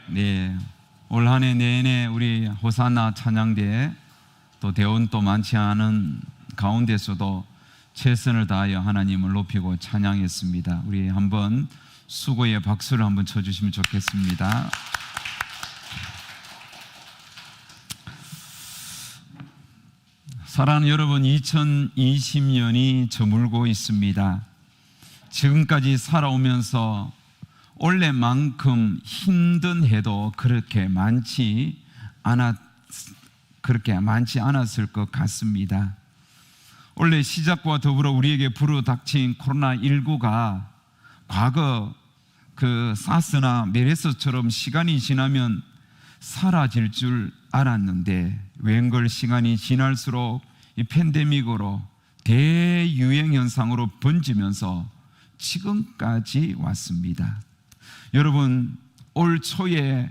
네, 올 한 해 내내 우리 호산나 찬양대에 또 대원도 많지 않은 가운데서도 최선을 다하여 하나님을 높이고 찬양했습니다. 우리 한번 수고의 박수를 한번 쳐주시면 좋겠습니다. 사랑하는 여러분, 2020년이 저물고 있습니다. 지금까지 살아오면서 올해만큼 힘든 해도 그렇게 많지 않았을 것 같습니다. 올해 시작과 더불어 우리에게 불어닥친 코로나19가 과거 그 사스나 메르스처럼 시간이 지나면 사라질 줄 알았는데 웬걸 시간이 지날수록 이 팬데믹으로 대유행 현상으로 번지면서 지금까지 왔습니다. 여러분, 올 초에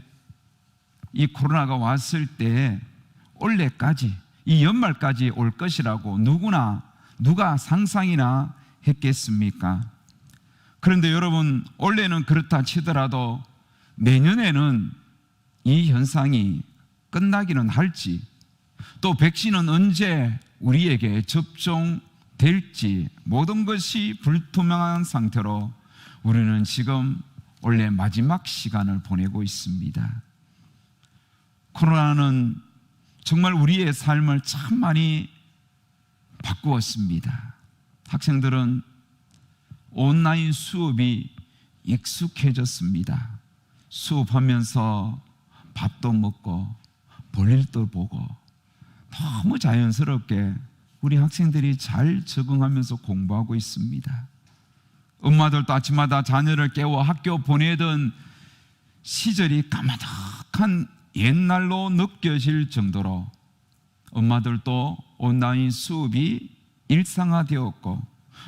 이 코로나가 왔을 때 올해까지, 이 연말까지 올 것이라고 누가 상상이나 했겠습니까? 그런데 여러분, 올해는 그렇다 치더라도 내년에는 이 현상이 끝나기는 할지, 또 백신은 언제 우리에게 접종될지 모든 것이 불투명한 상태로 우리는 지금 올해 마지막 시간을 보내고 있습니다. 코로나는 정말 우리의 삶을 참 많이 바꾸었습니다. 학생들은 온라인 수업이 익숙해졌습니다. 수업하면서 밥도 먹고 볼일도 보고 너무 자연스럽게 우리 학생들이 잘 적응하면서 공부하고 있습니다. 엄마들도 아침마다 자녀를 깨워 학교 보내던 시절이 까마득한 옛날로 느껴질 정도로 엄마들도 온라인 수업이 일상화되었고,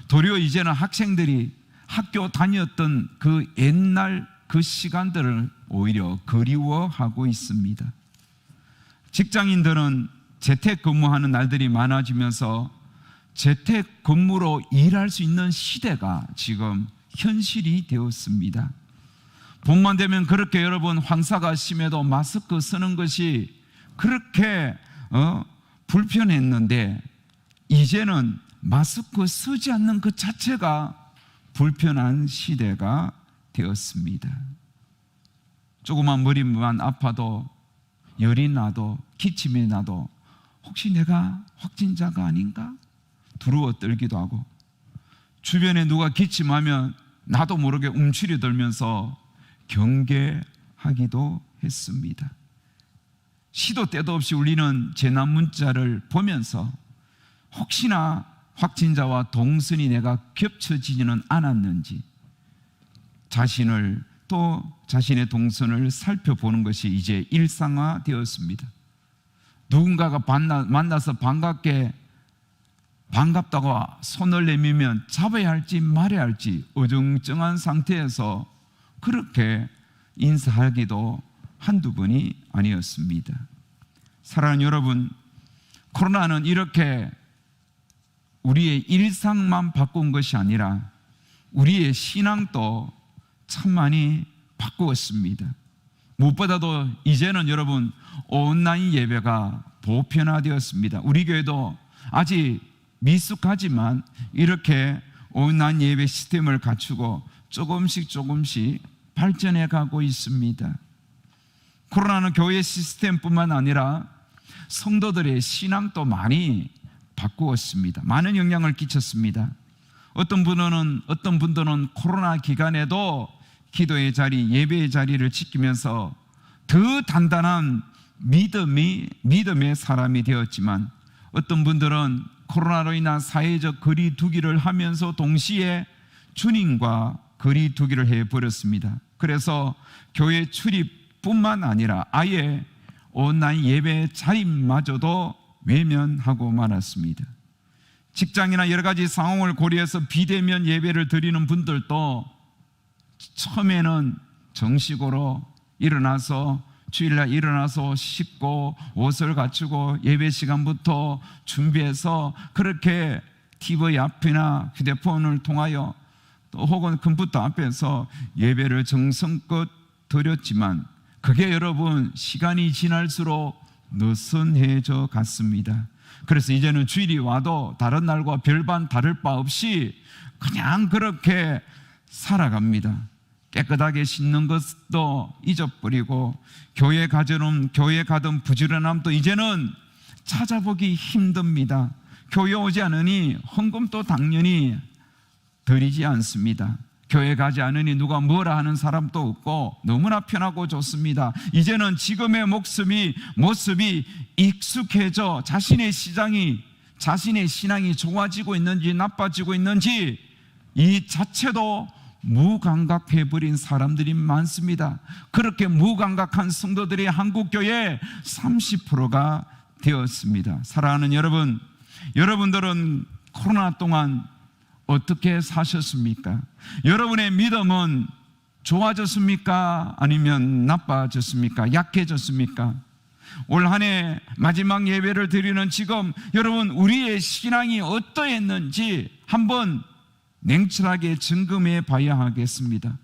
도리어 이제는 학생들이 학교 다녔던 그 옛날 그 시간들을 오히려 그리워하고 있습니다. 직장인들은 재택근무하는 날들이 많아지면서 재택근무로 일할 수 있는 시대가 지금 현실이 되었습니다. 봄만 되면 그렇게 여러분 황사가 심해도 마스크 쓰는 것이 그렇게 불편했는데 이제는 마스크 쓰지 않는 그 자체가 불편한 시대가 되었습니다. 조그만 머리만 아파도 열이 나도 기침이 나도 혹시 내가 확진자가 아닌가? 두려워 떨기도 하고, 주변에 누가 기침하면 나도 모르게 움츠려 들면서 경계하기도 했습니다. 시도 때도 없이 울리는 재난 문자를 보면서 혹시나 확진자와 동선이 내가 겹쳐지지는 않았는지 자신을 또 자신의 동선을 살펴보는 것이 이제 일상화되었습니다. 누군가가 만나서 반갑다고 손을 내밀면 잡아야 할지 말아야 할지 어정쩡한 상태에서 그렇게 인사하기도 한두 번이 아니었습니다. 사랑하는 여러분, 코로나는 이렇게 우리의 일상만 바꾼 것이 아니라 우리의 신앙도 참 많이 바꾸었습니다. 무엇보다도 이제는 여러분 온라인 예배가 보편화되었습니다. 우리 교회도 아직 미숙하지만 이렇게 온라인 예배 시스템을 갖추고 조금씩 발전해 가고 있습니다. 코로나는 교회 시스템뿐만 아니라 성도들의 신앙도 많이 바꾸었습니다. 많은 영향을 끼쳤습니다. 어떤 분들은 코로나 기간에도 기도의 자리, 예배의 자리를 지키면서 더 단단한 믿음의 사람이 되었지만, 어떤 분들은 코로나로 인한 사회적 거리두기를 하면서 동시에 주님과 거리두기를 해버렸습니다. 그래서 교회 출입뿐만 아니라 아예 온라인 예배 자리마저도 외면하고 말았습니다. 직장이나 여러 가지 상황을 고려해서 비대면 예배를 드리는 분들도 처음에는 정식으로 주일날 일어나서 씻고 옷을 갖추고 예배 시간부터 준비해서 그렇게 TV 앞이나 휴대폰을 통하여 또 혹은 컴퓨터 앞에서 예배를 정성껏 드렸지만 그게 여러분 시간이 지날수록 느슨해져 갔습니다. 그래서 이제는 주일이 와도 다른 날과 별반 다를 바 없이 그냥 그렇게 살아갑니다. 깨끗하게 씻는 것도 잊어버리고 교회 가던 부지런함도 이제는 찾아보기 힘듭니다. 교회 오지 않으니 헌금도 당연히 드리지 않습니다. 교회 가지 않으니 누가 뭐라 하는 사람도 없고 너무나 편하고 좋습니다. 이제는 지금의 모습이 익숙해져 자신의 신앙이 좋아지고 있는지 나빠지고 있는지 이 자체도 무감각해버린 사람들이 많습니다. 그렇게 무감각한 성도들이 한국교회 30%가 되었습니다. 사랑하는 여러분, 여러분들은 코로나 동안 어떻게 사셨습니까? 여러분의 믿음은 좋아졌습니까? 아니면 나빠졌습니까? 약해졌습니까? 올 한 해 마지막 예배를 드리는 지금 여러분 우리의 신앙이 어떠했는지 한번 냉철하게 점검해 봐야 하겠습니다.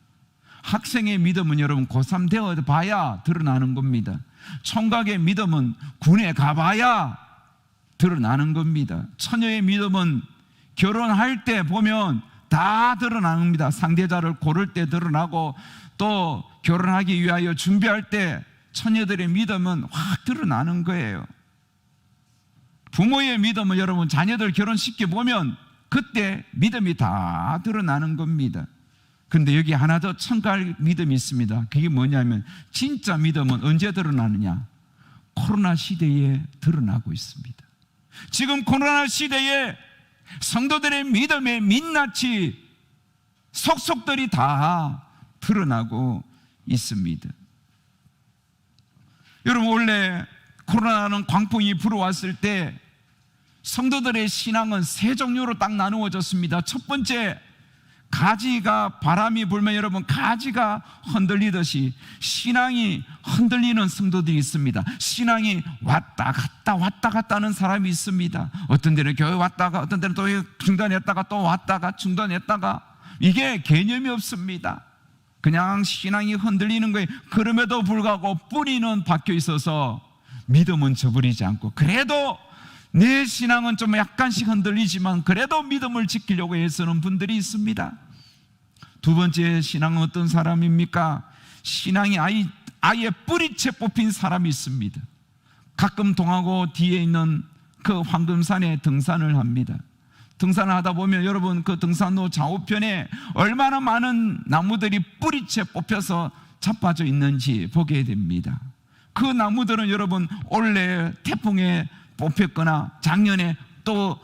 학생의 믿음은 여러분 고3 되어 봐야 드러나는 겁니다. 총각의 믿음은 군에 가봐야 드러나는 겁니다. 처녀의 믿음은 결혼할 때 보면 다 드러납니다. 상대자를 고를 때 드러나고 또 결혼하기 위하여 준비할 때 처녀들의 믿음은 확 드러나는 거예요. 부모의 믿음은 여러분 자녀들 결혼시켜 보면 그때 믿음이 다 드러나는 겁니다. 그런데 여기 하나 더 첨가할 믿음이 있습니다. 그게 뭐냐면 진짜 믿음은 언제 드러나느냐? 코로나 시대에 드러나고 있습니다. 지금 코로나 시대에 성도들의 믿음의 민낯이 속속들이 다 드러나고 있습니다. 여러분 원래 코로나는 광풍이 불어왔을 때 성도들의 신앙은 세 종류로 딱 나누어졌습니다. 첫 번째, 가지가 바람이 불면 여러분 가지가 흔들리듯이 신앙이 흔들리는 성도들이 있습니다. 신앙이 왔다 갔다 하는 사람이 있습니다. 어떤 데는 교회 왔다가 어떤 데는 또 중단했다가 또 왔다가 중단했다가 이게 개념이 없습니다. 그냥 신앙이 흔들리는 거예요. 그럼에도 불구하고 뿌리는 박혀 있어서 믿음은 저버리지 않고 그래도 내 신앙은 좀 약간씩 흔들리지만 그래도 믿음을 지키려고 애쓰는 분들이 있습니다. 두 번째 신앙은 어떤 사람입니까? 신앙이 아예 뿌리채 뽑힌 사람이 있습니다. 가끔 동하고 뒤에 있는 그 황금산에 등산을 합니다. 등산을 하다 보면 여러분 그 등산로 좌우편에 얼마나 많은 나무들이 뿌리채 뽑혀서 자빠져 있는지 보게 됩니다. 그 나무들은 여러분 올해 태풍에 뽑혔거나 작년에 또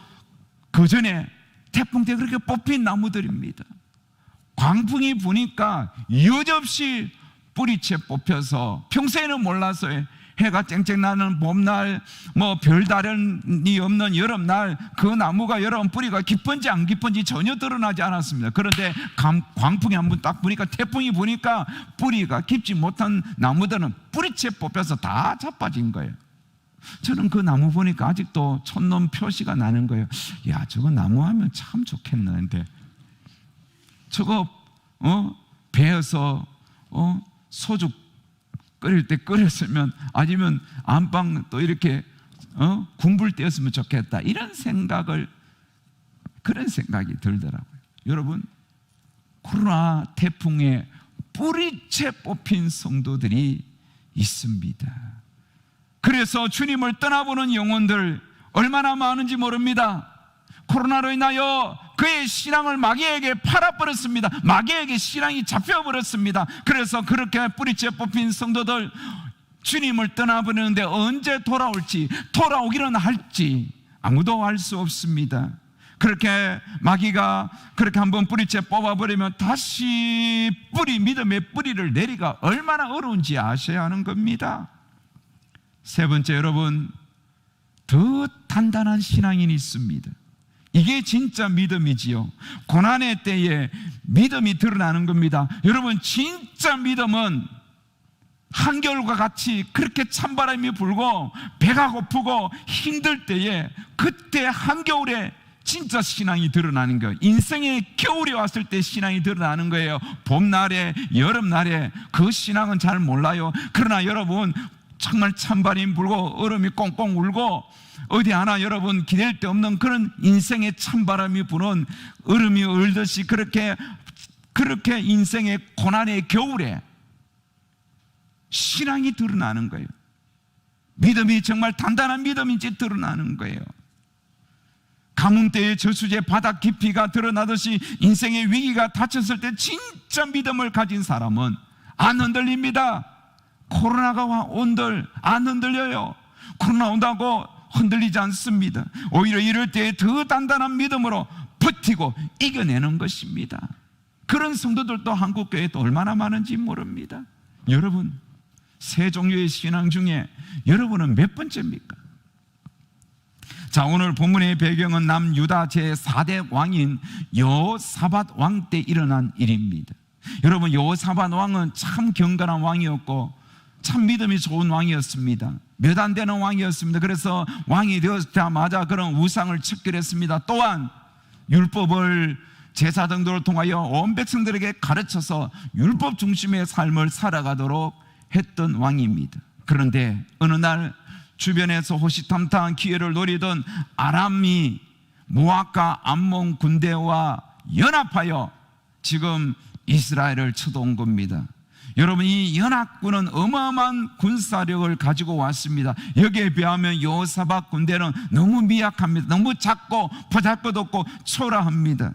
그 전에 태풍 때 그렇게 뽑힌 나무들입니다. 광풍이 부니까 여지없이 뿌리채 뽑혀서 평소에는 몰랐어요. 해가 쨍쨍 나는 봄날 별다른이 없는 여름날 그 나무가 여러분 뿌리가 깊은지 안 깊은지 전혀 드러나지 않았습니다. 그런데 광풍이 한번 딱 부니까 태풍이 부니까 뿌리가 깊지 못한 나무들은 뿌리채 뽑혀서 다 자빠진 거예요. 저는 그 나무 보니까 아직도 촌놈 표시가 나는 거예요. 야, 저거 나무 하면 참 좋겠는데 저거 배어서 소주 끓일 때 끓였으면 아니면 안방 또 이렇게 군불 떼었으면 좋겠다 그런 생각이 들더라고요. 여러분 코로나 태풍에 뿌리채 뽑힌 성도들이 있습니다. 그래서 주님을 떠나보는 영혼들 얼마나 많은지 모릅니다. 코로나로 인하여 그의 신앙을 마귀에게 팔아버렸습니다. 마귀에게 신앙이 잡혀버렸습니다. 그래서 그렇게 뿌리채 뽑힌 성도들 주님을 떠나보내는데 언제 돌아오기는 할지 아무도 알 수 없습니다. 그렇게 마귀가 그렇게 한번 뿌리채 뽑아버리면 다시 믿음의 뿌리를 내리가 얼마나 어려운지 아셔야 하는 겁니다. 세 번째, 여러분 더 단단한 신앙인이 있습니다. 이게 진짜 믿음이지요. 고난의 때에 믿음이 드러나는 겁니다. 여러분 진짜 믿음은 한겨울과 같이 그렇게 찬바람이 불고 배가 고프고 힘들 때에 그때 한겨울에 진짜 신앙이 드러나는 거예요. 인생의 겨울이 왔을 때 신앙이 드러나는 거예요. 봄날에, 여름날에 그 신앙은 잘 몰라요. 그러나 여러분, 정말 찬바람이 불고 얼음이 꽁꽁 울고 어디 하나 여러분 기댈 데 없는 그런 인생의 찬바람이 부는 얼음이 얼듯이 그렇게 인생의 고난의 겨울에 신앙이 드러나는 거예요. 믿음이 정말 단단한 믿음인지 드러나는 거예요. 가뭄때의 저수지의 바닥 깊이가 드러나듯이 인생의 위기가 닥쳤을 때 진짜 믿음을 가진 사람은 안 흔들립니다. 코로나가 온들 안 흔들려요. 코로나 온다고 흔들리지 않습니다. 오히려 이럴 때 더 단단한 믿음으로 버티고 이겨내는 것입니다. 그런 성도들도 한국교회에 또 얼마나 많은지 모릅니다. 여러분, 세 종류의 신앙 중에 여러분은 몇 번째입니까? 자, 오늘 본문의 배경은 남유다 제4대 왕인 여호사밧 왕 때 일어난 일입니다. 여러분, 여호사밧 왕은 참 경건한 왕이었고 참 믿음이 좋은 왕이었습니다. 몇 안 되는 왕이었습니다. 그래서 왕이 되었자마자 그런 우상을 척결했습니다. 또한 율법을 제사 등도를 통하여 온 백성들에게 가르쳐서 율법 중심의 삶을 살아가도록 했던 왕입니다. 그런데 어느 날 주변에서 호시탐탐한 기회를 노리던 아람이 모압과 암몬 군대와 연합하여 지금 이스라엘을 쳐도온 겁니다. 여러분, 이 연합군은 어마어마한 군사력을 가지고 왔습니다. 여기에 비하면 여호사밧 군대는 너무 미약합니다. 너무 작고 보잘것없고 초라합니다.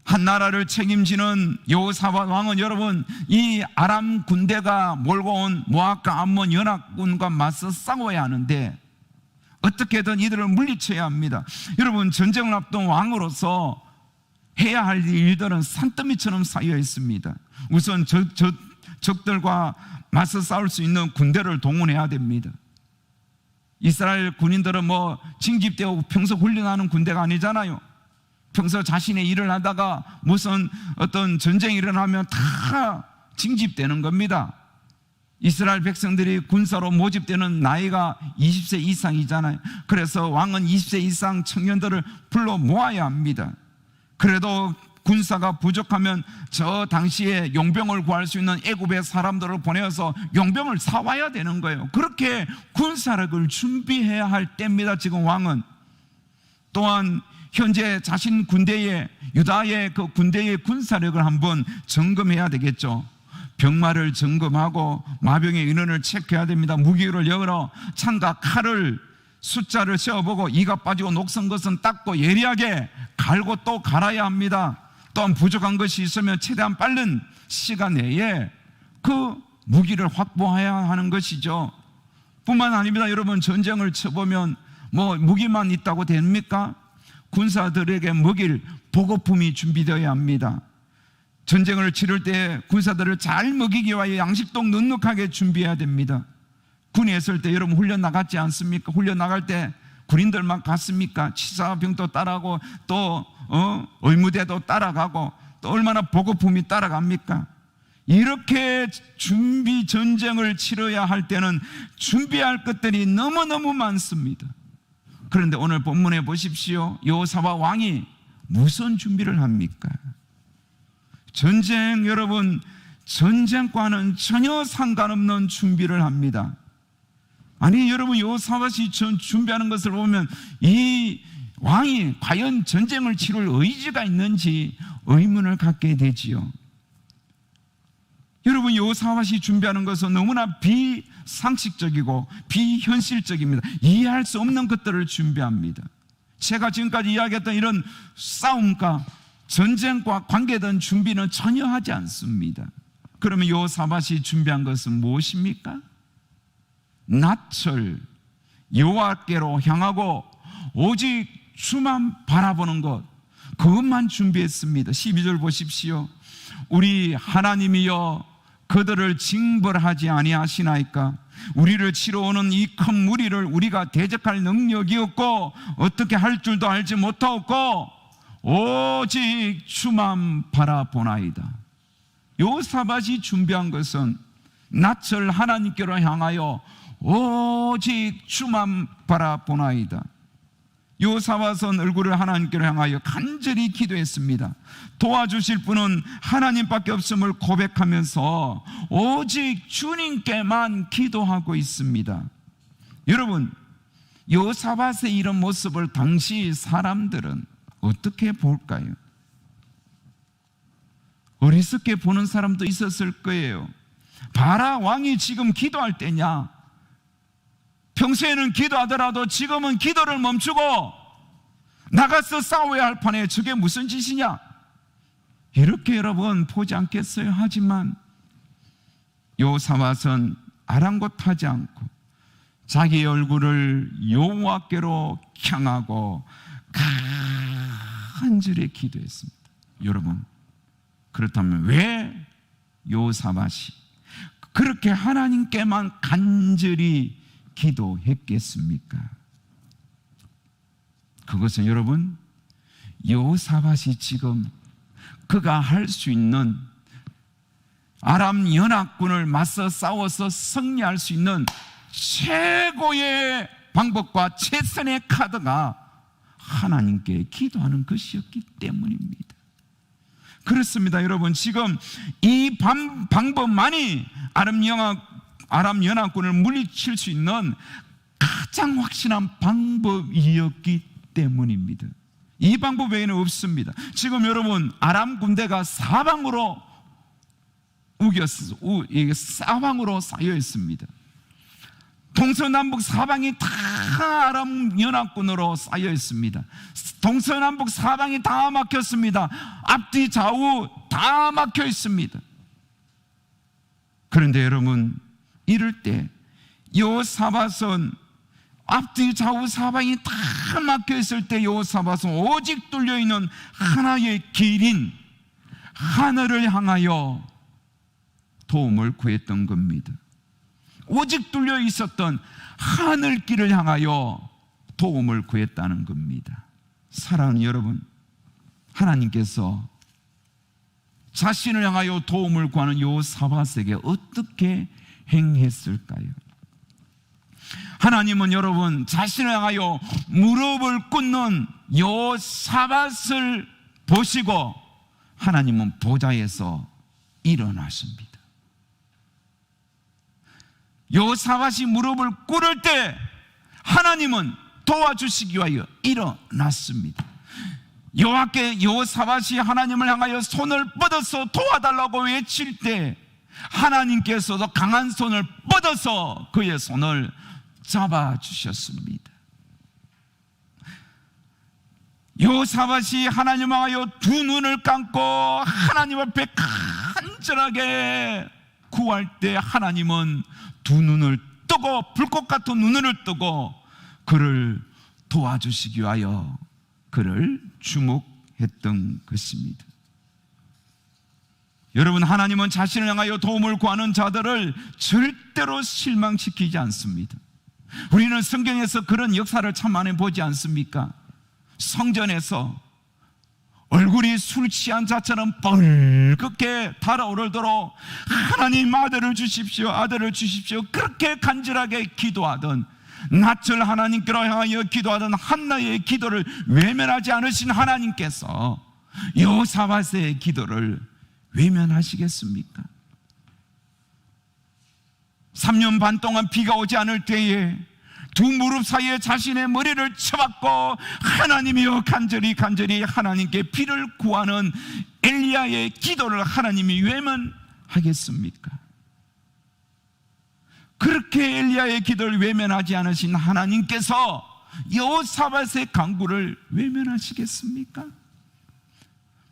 한 나라를 책임지는 여호사밧 왕은 여러분, 이 아람 군대가 몰고 온 모압과 암몬 연합군과 맞서 싸워야 하는데 어떻게든 이들을 물리쳐야 합니다. 여러분, 전쟁을 앞둔 왕으로서 해야 할 일들은 산더미처럼 쌓여 있습니다. 우선 적들과 맞서 싸울 수 있는 군대를 동원해야 됩니다. 이스라엘 군인들은 뭐 징집되고 평소 훈련하는 군대가 아니잖아요. 평소 자신의 일을 하다가 무슨 어떤 전쟁이 일어나면 다 징집되는 겁니다. 이스라엘 백성들이 군사로 모집되는 나이가 20세 이상이잖아요. 그래서 왕은 20세 이상 청년들을 불러 모아야 합니다. 그래도 군사가 부족하면 저 당시에 용병을 구할 수 있는 애굽의 사람들을 보내서 용병을 사와야 되는 거예요. 그렇게 군사력을 준비해야 할 때입니다. 지금 왕은. 또한 현재 자신 군대의, 유다의 그 군대의 군사력을 한번 점검해야 되겠죠. 병마를 점검하고 마병의 인원을 체크해야 됩니다. 무기를 열어 창과 칼을 숫자를 세어보고 이가 빠지고 녹슨 것은 닦고 예리하게 갈고 또 갈아야 합니다. 또한 부족한 것이 있으면 최대한 빠른 시간 내에 그 무기를 확보해야 하는 것이죠. 뿐만 아닙니다. 여러분, 전쟁을 쳐보면 뭐 무기만 있다고 됩니까? 군사들에게 먹일 보급품이 준비되어야 합니다. 전쟁을 치를 때 군사들을 잘 먹이기 위하여 양식도 넉넉하게 준비해야 됩니다. 군에 있을 때 여러분 훈련 나갔지 않습니까? 훈련 나갈 때 군인들만 갔습니까? 치사병도 따라가고 또 의무대도 따라가고 또 얼마나 보급품이 따라갑니까? 이렇게 준비 전쟁을 치러야 할 때는 준비할 것들이 너무너무 많습니다. 그런데 오늘 본문에 보십시오. 여호사밧 왕이 무슨 준비를 합니까? 전쟁, 여러분, 전쟁과는 전혀 상관없는 준비를 합니다. 아니, 여러분, 여호사밧이 준비하는 것을 보면 이 왕이 과연 전쟁을 치를 의지가 있는지 의문을 갖게 되지요. 여러분, 여호사밧이 준비하는 것은 너무나 비상식적이고 비현실적입니다. 이해할 수 없는 것들을 준비합니다. 제가 지금까지 이야기했던 이런 싸움과 전쟁과 관계된 준비는 전혀 하지 않습니다. 그러면 여호사밧이 준비한 것은 무엇입니까? 낮철 여호와께로 향하고 오직 주만 바라보는 것, 그것만 준비했습니다. 12절 보십시오. 우리 하나님이여 그들을 징벌하지 아니하시나이까? 우리를 치러 오는 이 큰 무리를 우리가 대적할 능력이 없고 어떻게 할 줄도 알지 못하고 오직 주만 바라보나이다. 여호사밧이 준비한 것은 낮철 하나님께로 향하여 오직 주만 바라보나이다. 여호사밧은 얼굴을 하나님께로 향하여 간절히 기도했습니다. 도와주실 분은 하나님밖에 없음을 고백하면서 오직 주님께만 기도하고 있습니다. 여러분, 여호사밧의 이런 모습을 당시 사람들은 어떻게 볼까요? 어리석게 보는 사람도 있었을 거예요. 봐라, 왕이 지금 기도할 때냐? 평소에는 기도하더라도 지금은 기도를 멈추고 나가서 싸워야 할 판에 저게 무슨 짓이냐? 이렇게 여러분 보지 않겠어요? 하지만 여호사밧은 아랑곳하지 않고 자기의 얼굴을 여호와께로 향하고 간절히 기도했습니다. 여러분, 그렇다면 왜 여호사밧이 그렇게 하나님께만 간절히 기도했겠습니까? 그것은 여러분, 여호사밧이 지금 그가 할 수 있는 아람 연합군을 맞서 싸워서 승리할 수 있는 최고의 방법과 최선의 카드가 하나님께 기도하는 것이었기 때문입니다. 그렇습니다. 여러분, 지금 이 방법만이 아람 연합군을 물리칠 수 있는 가장 확실한 방법이었기 때문입니다. 이 방법 외에는 없습니다. 지금 여러분, 아람 군대가 사방으로 사방으로 쌓여 있습니다. 동서남북 사방이 다 아람 연합군으로 쌓여 있습니다. 동서남북 사방이 다 막혔습니다. 앞뒤 좌우 다 막혀 있습니다. 그런데 여러분, 이럴 때 여호사밧은 앞뒤 좌우 사방이 다 막혀 있을 때 여호사밧은 오직 뚫려 있는 하나의 길인 하늘을 향하여 도움을 구했던 겁니다. 오직 뚫려 있었던 하늘길을 향하여 도움을 구했다는 겁니다. 사랑하는 여러분, 하나님께서 자신을 향하여 도움을 구하는 여호사밧에게 어떻게 행했을까요? 하나님은 여러분, 자신을 향하여 무릎을 꿇는 여호사밧을 보시고 하나님은 보좌에서 일어나십니다. 여호사밧이 무릎을 꿇을 때 하나님은 도와주시기 위하여 일어났습니다. 여호사밧이 하나님을 향하여 손을 뻗어서 도와달라고 외칠 때 하나님께서도 강한 손을 뻗어서 그의 손을 잡아주셨습니다. 여호사밧이 하나님을 향하여 두 눈을 감고 하나님 앞에 간절하게 구할 때 하나님은 두 눈을 뜨고 불꽃 같은 눈을 뜨고 그를 도와주시기 위하여 그를 주목했던 것입니다. 여러분, 하나님은 자신을 향하여 도움을 구하는 자들을 절대로 실망시키지 않습니다. 우리는 성경에서 그런 역사를 참 많이 보지 않습니까? 성전에서 얼굴이 술 취한 자처럼 뻘겋게 달아오르도록 하나님 아들을 주십시오, 아들을 주십시오, 그렇게 간절하게 기도하던, 낯을 하나님께로 향하여 기도하던 한나의 기도를 외면하지 않으신 하나님께서 여호사밧의 기도를 외면하시겠습니까? 3년 반 동안 비가 오지 않을 때에 두 무릎 사이에 자신의 머리를 쳐박고 하나님이여 간절히 하나님께 비를 구하는 엘리야의 기도를 하나님이 외면하겠습니까? 그렇게 엘리야의 기도를 외면하지 않으신 하나님께서 여호사밧의 간구를 외면하시겠습니까?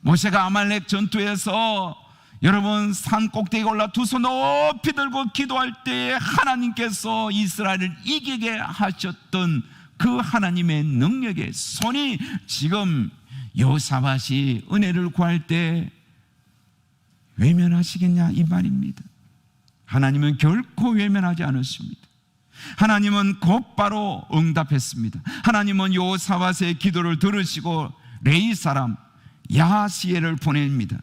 모세가 아말렉 전투에서 여러분 산 꼭대기에 올라 두 손 높이 들고 기도할 때에 하나님께서 이스라엘을 이기게 하셨던 그 하나님의 능력의 손이 지금 여호사밧이 은혜를 구할 때 외면하시겠냐 이 말입니다. 하나님은 결코 외면하지 않으십니다. 하나님은 곧바로 응답했습니다. 하나님은 여호사밧의 기도를 들으시고 레위 사람 야하시엘을 보냅니다.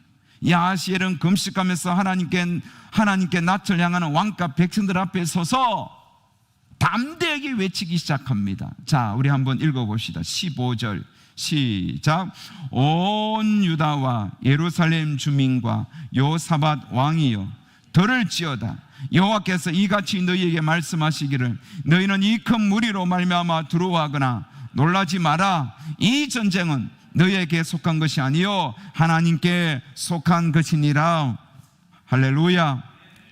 야하시엘은 금식하면서 하나님께 낯을 향하는 왕과 백성들 앞에 서서 담대하게 외치기 시작합니다. 자, 우리 한번 읽어봅시다. 15절 시작. 온 유다와 예루살렘 주민과 요사밧 왕이여 들을지어다. 여호와께서 이같이 너희에게 말씀하시기를 너희는 이 큰 무리로 말미암아 두려워하거나 놀라지 마라. 이 전쟁은 너희에게 속한 것이 아니요 하나님께 속한 것이니라. 할렐루야.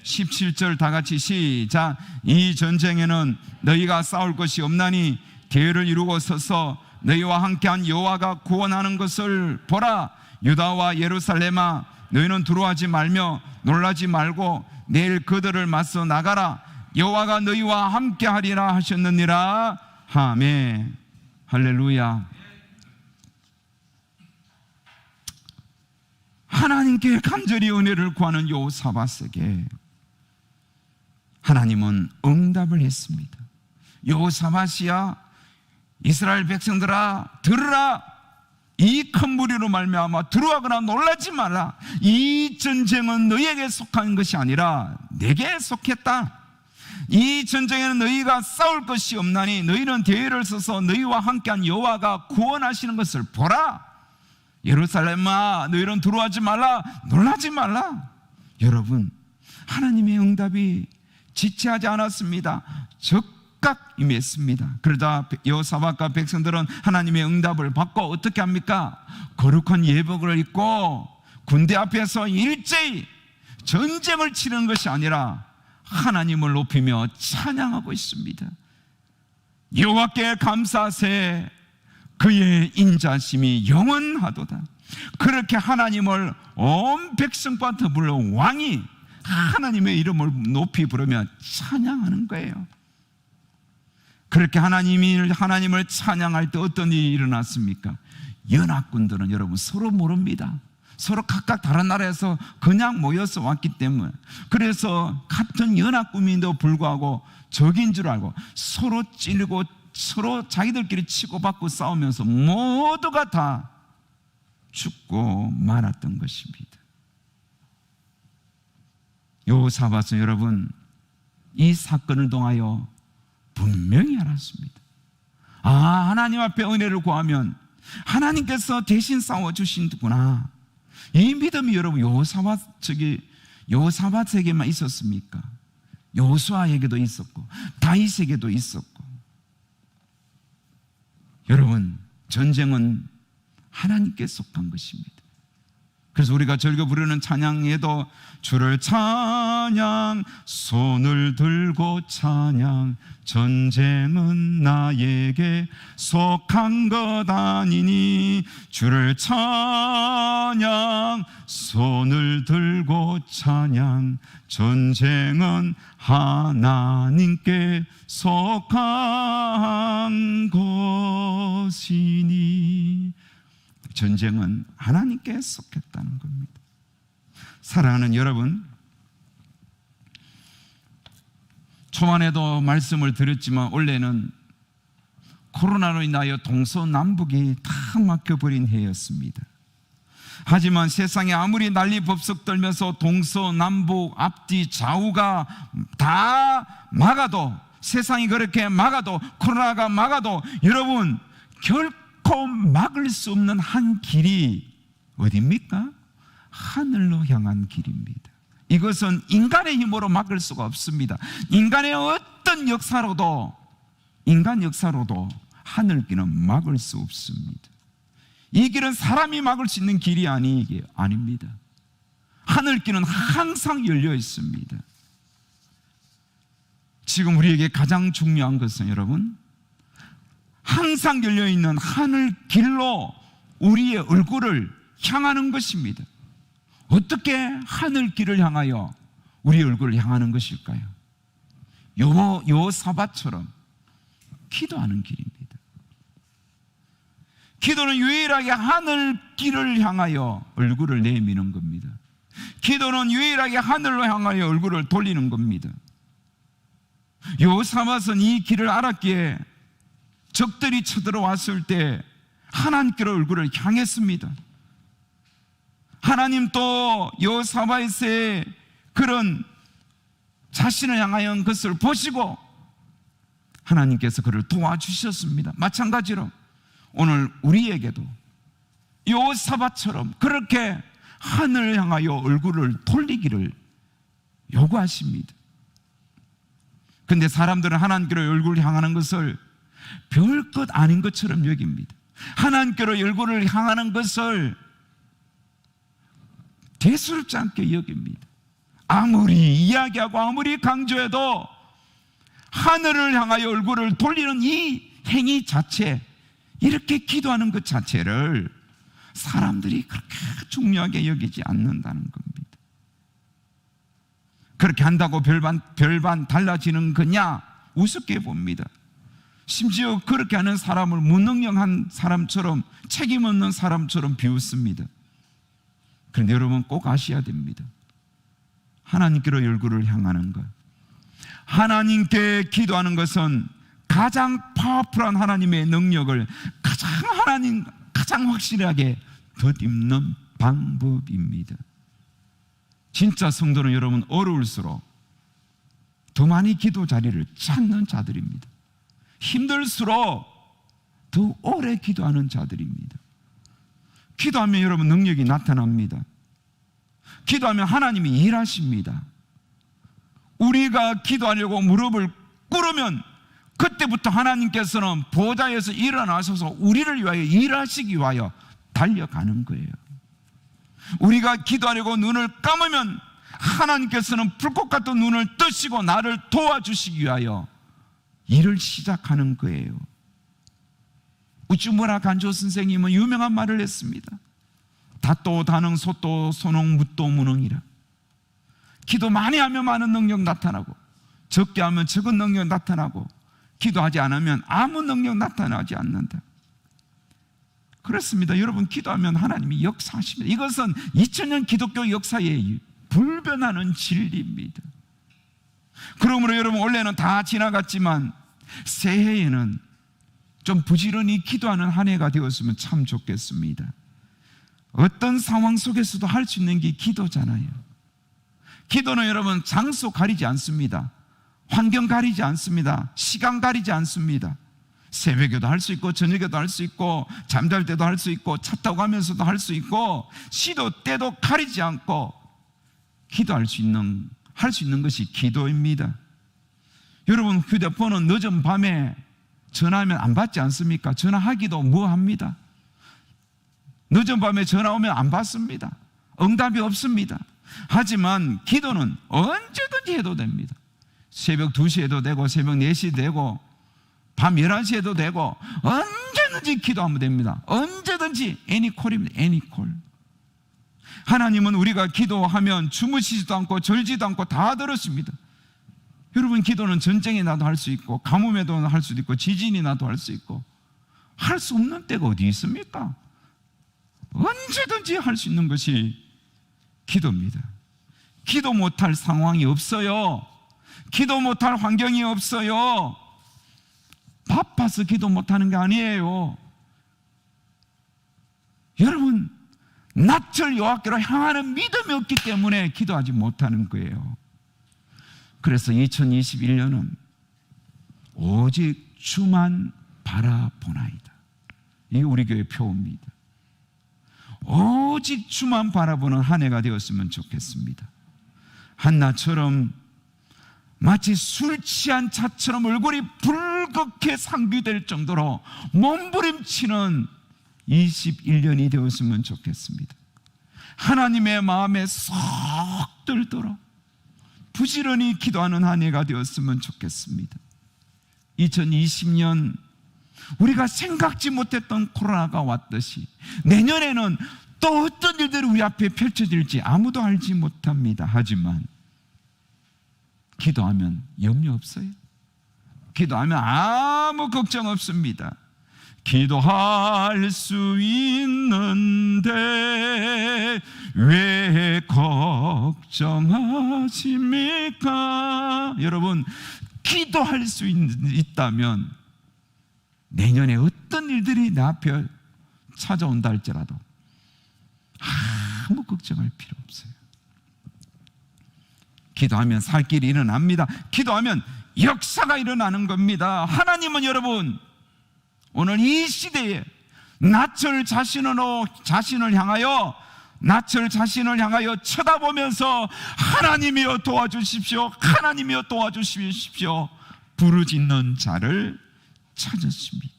17절 다 같이 시작. 이 전쟁에는 너희가 싸울 것이 없나니 대를 이루고 서서 너희와 함께한 여호와가 구원하는 것을 보라. 유다와 예루살렘아 너희는 두려워하지 말며 놀라지 말고 내일 그들을 맞서 나가라. 여호와가 너희와 함께하리라 하셨느니라. 아멘. 할렐루야. 하나님께 간절히 은혜를 구하는 여호사밧에게 하나님은 응답을 했습니다. 여호사밧이야, 이스라엘 백성들아 들으라. 이 큰 무리로 말미암아 두려워하거나 놀라지 마라. 이 전쟁은 너희에게 속한 것이 아니라 내게 속했다. 이 전쟁에는 너희가 싸울 것이 없나니 너희는 대회를 서서 너희와 함께한 여호와가 구원하시는 것을 보라. 예루살렘아 너희는 두려워하지 말라, 놀라지 말라. 여러분, 하나님의 응답이 지체하지 않았습니다. 즉각 임했습니다. 그러자 여호사밧과 백성들은 하나님의 응답을 받고 어떻게 합니까? 거룩한 예복을 입고 군대 앞에서 일제히 전쟁을 치르는 것이 아니라 하나님을 높이며 찬양하고 있습니다. 여호와께 감사하세. 그의 인자심이 영원하도다. 그렇게 하나님을 온 백성과 더불어 왕이 하나님의 이름을 높이 부르며 찬양하는 거예요. 그렇게 하나님을 찬양할 때 어떤 일이 일어났습니까? 연합군들은 여러분 서로 모릅니다. 서로 각각 다른 나라에서 그냥 모여서 왔기 때문에, 그래서 같은 연합군인데도 불구하고 적인 줄 알고 서로 찔리고 서로 자기들끼리 치고받고 싸우면서 모두가 다 죽고 말았던 것입니다. 여호사밧은 여러분 이 사건을 통하여 분명히 알았습니다. 하나님 앞에 은혜를 구하면 하나님께서 대신 싸워주신구나. 이 믿음이 여러분 여호사밧에게만 있었습니까? 여호수아에게도 있었고 다윗에게도 있었고. 여러분, 전쟁은 하나님께 속한 것입니다. 그래서 우리가 즐겨 부르는 찬양에도 주를 찬양, 손을 들고 찬양, 전쟁은 나에게 속한 것 아니니. 주를 찬양, 손을 들고 찬양, 전쟁은 하나님께 속한 것이니. 전쟁은 하나님께 속했다는 겁니다. 사랑하는 여러분, 초반에도 말씀을 드렸지만 원래는 코로나로 인하여 동서남북이 다 막혀버린 해였습니다. 하지만 세상에 아무리 난리법석 떨면서 동서남북 앞뒤 좌우가 다 막아도, 세상이 그렇게 막아도, 코로나가 막아도 여러분 결코 막을 수 없는 한 길이 어디입니까? 하늘로 향한 길입니다. 이것은 인간의 힘으로 막을 수가 없습니다. 인간의 어떤 역사로도, 인간 역사로도 하늘길은 막을 수 없습니다. 이 길은 사람이 막을 수 있는 길이 아닙니다. 하늘길은 항상 열려 있습니다. 지금 우리에게 가장 중요한 것은 여러분, 항상 열려있는 하늘길로 우리의 얼굴을 향하는 것입니다. 어떻게 하늘길을 향하여 우리의 얼굴을 향하는 것일까요? 여호사밧처럼 기도하는 길입니다. 기도는 유일하게 하늘길을 향하여 얼굴을 내미는 겁니다. 기도는 유일하게 하늘로 향하여 얼굴을 돌리는 겁니다. 여호사밧은 이 길을 알았기에 적들이 쳐들어왔을 때 하나님께로 얼굴을 향했습니다. 하나님 또 여호사밧의 그런 자신을 향하여 것을 보시고 하나님께서 그를 도와주셨습니다. 마찬가지로 오늘 우리에게도 요사밧처럼 그렇게 하늘을 향하여 얼굴을 돌리기를 요구하십니다. 그런데 사람들은 하나님께로 얼굴을 향하는 것을 별것 아닌 것처럼 여깁니다. 하나님께로 얼굴을 향하는 것을 대수롭지 않게 여깁니다. 아무리 이야기하고 아무리 강조해도 하늘을 향하여 얼굴을 돌리는 이 행위 자체, 이렇게 기도하는 것 자체를 사람들이 그렇게 중요하게 여기지 않는다는 겁니다. 그렇게 한다고 별반 달라지는 거냐? 우습게 봅니다. 심지어 그렇게 하는 사람을 무능력한 사람처럼, 책임 없는 사람처럼 비웃습니다. 그런데 여러분 꼭 아셔야 됩니다. 하나님께로 얼굴을 향하는 것, 하나님께 기도하는 것은 가장 파워풀한 하나님의 능력을 가장 확실하게 덧입는 방법입니다. 진짜 성도는 여러분 어려울수록 더 많이 기도 자리를 찾는 자들입니다. 힘들수록 더 오래 기도하는 자들입니다. 기도하면 여러분 능력이 나타납니다. 기도하면 하나님이 일하십니다. 우리가 기도하려고 무릎을 꿇으면 그때부터 하나님께서는 보좌에서 일어나셔서 우리를 위하여 일하시기 위하여 달려가는 거예요. 우리가 기도하려고 눈을 감으면 하나님께서는 불꽃 같은 눈을 뜨시고 나를 도와주시기 위하여 일을 시작하는 거예요. 우쭈무라 간조 선생님은 유명한 말을 했습니다. 다또 다능 소또 소농 무또 무능이라. 기도 많이 하면 많은 능력 나타나고 적게 하면 적은 능력 나타나고 기도하지 않으면 아무 능력 나타나지 않는다. 그렇습니다. 여러분 기도하면 하나님이 역사하십니다. 이것은 2000년 기독교 역사의 불변하는 진리입니다. 그러므로 여러분 원래는 다 지나갔지만 새해에는 좀 부지런히 기도하는 한 해가 되었으면 참 좋겠습니다. 어떤 상황 속에서도 할 수 있는 게 기도잖아요. 기도는 여러분 장소 가리지 않습니다. 환경 가리지 않습니다. 시간 가리지 않습니다. 새벽에도 할 수 있고 저녁에도 할 수 있고 잠잘 때도 할 수 있고 차 타고 가면서도 할 수 있고 시도 때도 가리지 않고 기도할 수 있는, 할 수 있는 것이 기도입니다. 여러분 휴대폰은 늦은 밤에 전화하면 안 받지 않습니까? 전화하기도 뭐합니다. 늦은 밤에 전화 오면 안 받습니다. 응답이 없습니다. 하지만 기도는 언제든지 해도 됩니다. 새벽 2시 해도 되고 새벽 4시 되고 밤 11시 해도 되고 언제든지 기도하면 됩니다. 언제든지 애니콜입니다. 애니콜. 하나님은 우리가 기도하면 주무시지도 않고 절지도 않고 다 들으십니다. 여러분 기도는 전쟁에 나도 할 수 있고 가뭄에도 할 수도 있고 지진이 나도 할 수 있고 할 수 없는 때가 어디 있습니까? 언제든지 할 수 있는 것이 기도입니다. 기도 못할 상황이 없어요. 기도 못할 환경이 없어요. 바빠서 기도 못하는 게 아니에요. 여러분 낮절 여호와께로 향하는 믿음이 없기 때문에 기도하지 못하는 거예요. 그래서 2021년은 오직 주만 바라보나이다. 이게 우리 교회 표어입니다. 오직 주만 바라보는 한 해가 되었으면 좋겠습니다. 한나처럼 마치 술 취한 차처럼 얼굴이 붉게 상기될 정도로 몸부림치는 21년이 되었으면 좋겠습니다. 하나님의 마음에 쏙 들도록 부지런히 기도하는 한 해가 되었으면 좋겠습니다. 2020년 우리가 생각지 못했던 코로나가 왔듯이 내년에는 또 어떤 일들이 우리 앞에 펼쳐질지 아무도 알지 못합니다. 하지만 기도하면 염려 없어요. 기도하면 아무 걱정 없습니다. 기도할 수 있는데 왜 걱정하십니까? 여러분 기도할 수 있다면 내년에 어떤 일들이 내 앞에 찾아온다 할지라도 아무 걱정할 필요 없어요. 기도하면 살 길이 일어납니다. 기도하면 역사가 일어나는 겁니다. 하나님은 여러분 오늘 이 시대에 낯을 자신을 향하여 쳐다보면서 하나님이여 도와주십시오, 하나님이여 도와주십시오 부르짖는 자를 찾으십니다.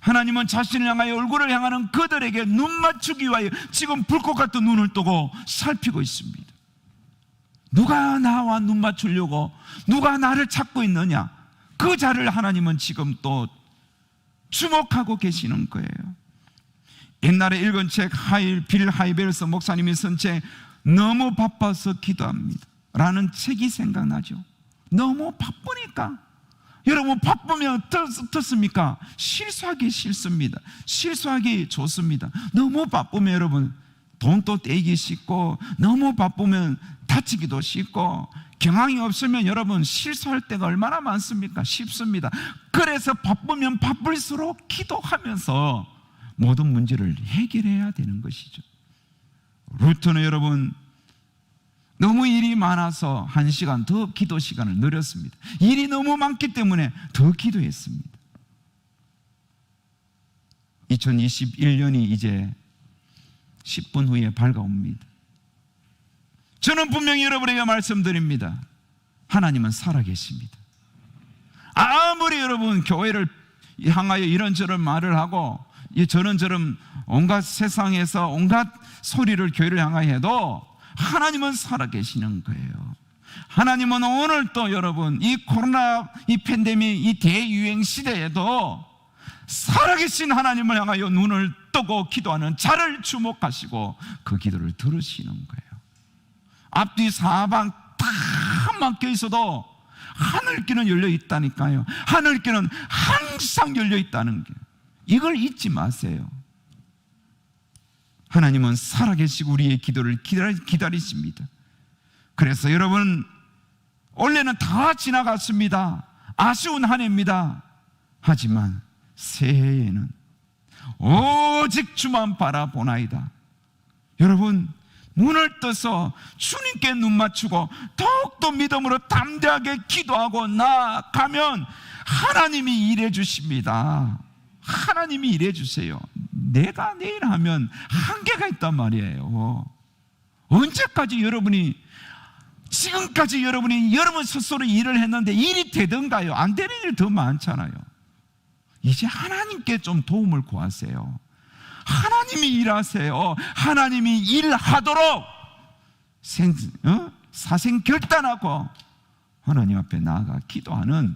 하나님은 자신을 향하여 얼굴을 향하는 그들에게 눈 맞추기 위하여 지금 불꽃 같은 눈을 뜨고 살피고 있습니다. 누가 나와 눈 맞추려고, 누가 나를 찾고 있느냐, 그 자를 하나님은 지금 또 주목하고 계시는 거예요. 옛날에 읽은 책 빌 하이벨스 목사님이 쓴 책 너무 바빠서 기도합니다 라는 책이 생각나죠. 너무 바쁘니까. 여러분 바쁘면 어떻습니까? 실수하기 싫습니다. 실수하기 좋습니다. 너무 바쁘면 여러분 돈도 떼기 쉽고, 너무 바쁘면 다치기도 쉽고, 경황이 없으면 여러분 실수할 때가 얼마나 많습니까? 쉽습니다. 그래서 바쁘면 바쁠수록 기도하면서 모든 문제를 해결해야 되는 것이죠. 루트는 여러분 너무 일이 많아서 1시간 더 기도 시간을 늘렸습니다. 일이 너무 많기 때문에 더 기도했습니다. 2021년이 이제 10분 후에 밝아옵니다. 저는 분명히 여러분에게 말씀드립니다. 하나님은 살아계십니다. 아무리 여러분 교회를 향하여 이런저런 말을 하고 저런저런 온갖 세상에서 온갖 소리를 교회를 향하여 해도 하나님은 살아계시는 거예요. 하나님은 오늘 또 여러분 이 코로나 이 팬데믹 이 대유행 시대에도 살아계신 하나님을 향하여 눈을 뜨고 기도하는 자를 주목하시고 그 기도를 들으시는 거예요. 앞뒤 사방 다 막혀 있어도 하늘길은 열려 있다니까요. 하늘길은 항상 열려 있다는 게, 이걸 잊지 마세요. 하나님은 살아계시고 우리의 기도를 기다리십니다. 그래서 여러분 올해는 다 지나갔습니다. 아쉬운 한 해입니다. 하지만 새해에는 오직 주만 바라보나이다. 여러분 눈을 떠서 주님께 눈 맞추고 더욱더 믿음으로 담대하게 기도하고 나아가면 하나님이 일해 주십니다. 하나님이 일해 주세요. 내가 내일 하면 한계가 있단 말이에요. 언제까지 지금까지 여러분이 여러분 스스로 일을 했는데 일이 되던가요? 안 되는 일 더 많잖아요. 이제 하나님께 좀 도움을 구하세요. 하나님이 일하세요. 하나님이 일하도록 사생결단하고 하나님 앞에 나아가 기도하는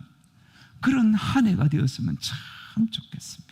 그런 한 해가 되었으면 참 좋겠습니다.